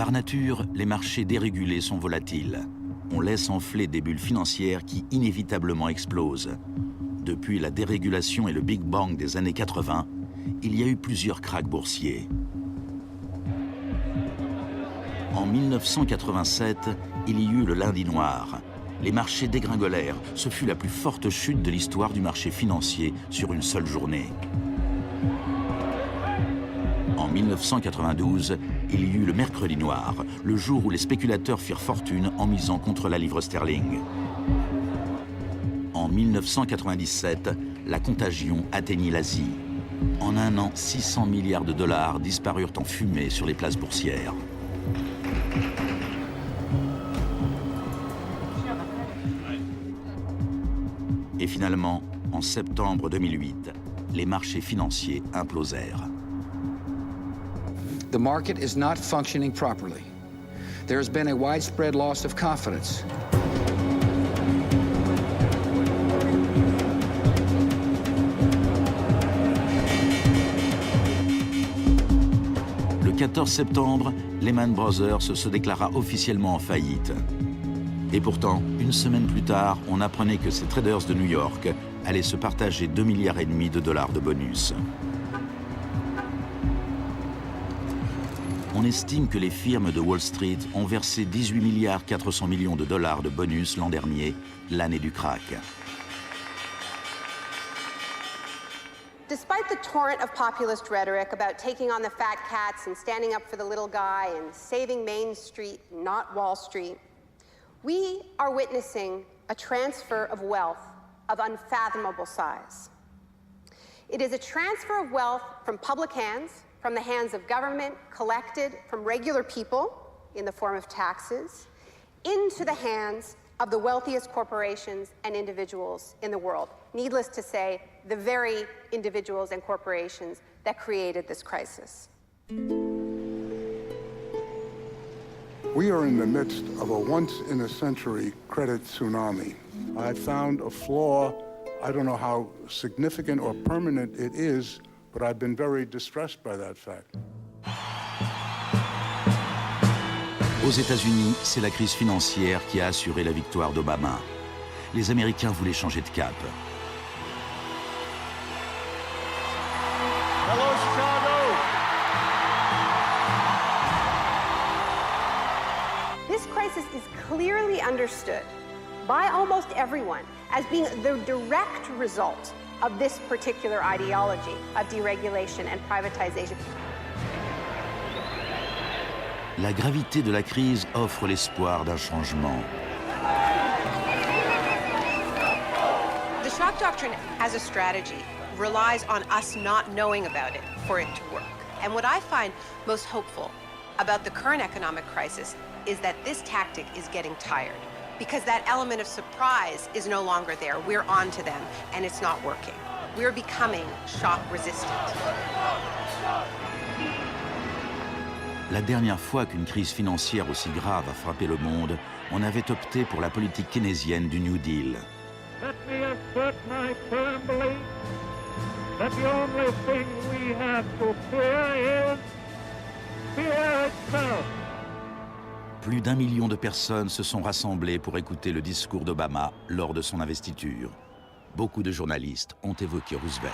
Par nature, les marchés dérégulés sont volatiles. On laisse enfler des bulles financières qui inévitablement explosent. Depuis la dérégulation et le Big Bang des années 80, il y a eu plusieurs krachs boursiers. En 1987, il y eut le lundi noir. Les marchés dégringolèrent. Ce fut la plus forte chute de l'histoire du marché financier sur une seule journée. En 1992, il y eut le mercredi noir, le jour où les spéculateurs firent fortune en misant contre la livre sterling. En 1997, la contagion atteignit l'Asie. En un an, 600 milliards de dollars disparurent en fumée sur les places boursières. Et finalement, en septembre 2008, les marchés financiers implosèrent. The market is not functioning properly. There has been a widespread loss of confidence. Le 14 septembre, Lehman Brothers se déclara officiellement en faillite. Et pourtant, une semaine plus tard, on apprenait que ces traders de New York allaient se partager 2,5 milliards de dollars de bonus. On estime que les firmes de Wall Street ont versé 18,4 milliards de dollars de bonus l'an dernier, l'année du krach. Despite the torrent of populist rhetoric about taking on the fat cats and standing up for the little guy and saving Main Street, not Wall Street, we are witnessing a transfer of wealth of unfathomable size. It is a transfer of wealth from public hands, from the hands of government, collected from regular people in the form of taxes, into the hands of the wealthiest corporations and individuals in the world. Needless to say, the very individuals and corporations that created this crisis. We are in the midst of a once-in-a-century credit tsunami. I found a flaw. I don't know how significant or permanent it is, but I've been very distressed by that fact. Aux États-Unis, c'est la crise financière qui a assuré la victoire d'Obama. Les Américains voulaient changer de cap. Hello, Chicago! This crisis is clearly understood by almost everyone as being the direct result of this particular ideology of deregulation and privatization. La gravité de la crise offre l'espoir d'un changement. The Shock Doctrine as a strategy relies on us not knowing about it for it to work. And what I find most hopeful about the current economic crisis is that this tactic is getting tired, because that element of surprise is no longer there. We're on to them, and it's not working. We're becoming shock resistant. La dernière fois qu'une crise financière aussi grave a frappé le monde, on avait opté pour la politique keynésienne du New Deal. Let me assert my firm belief that the only thing we have to fear is fear itself. Plus d'1 million de personnes se sont rassemblées pour écouter le discours d'Obama lors de son investiture. Beaucoup de journalistes ont évoqué Roosevelt.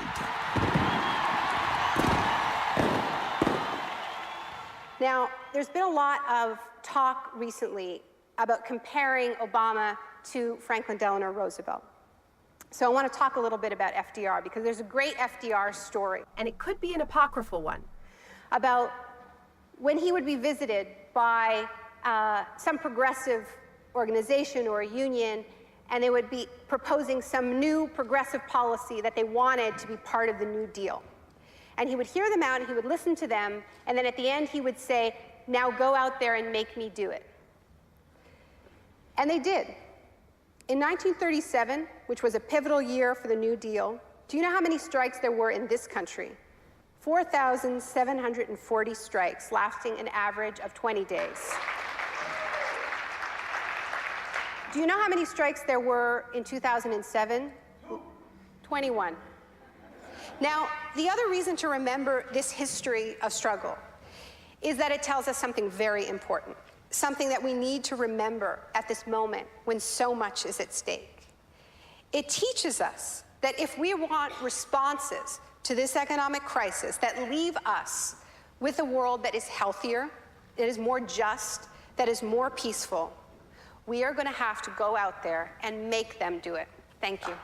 Now, there's been a lot of talk recently about comparing Obama to Franklin Delano Roosevelt. So I want to talk a little bit about FDR, because there's a great FDR story, and it could be an apocryphal one, about when he would be visited by some progressive organization or a union, and they would be proposing some new progressive policy that they wanted to be part of the New Deal. And he would hear them out, and he would listen to them, and then at the end he would say, now go out there and make me do it. And they did. In 1937, which was a pivotal year for the New Deal, do you know how many strikes there were in this country? 4,740 strikes, lasting an average of 20 days. Do you know how many strikes there were in 2007? 21. Now, the other reason to remember this history of struggle is that it tells us something very important, something that we need to remember at this moment when so much is at stake. It teaches us that if we want responses to this economic crisis that leave us with a world that is healthier, that is more just, that is more peaceful, we are going to have to go out there and make them do it. Thank you.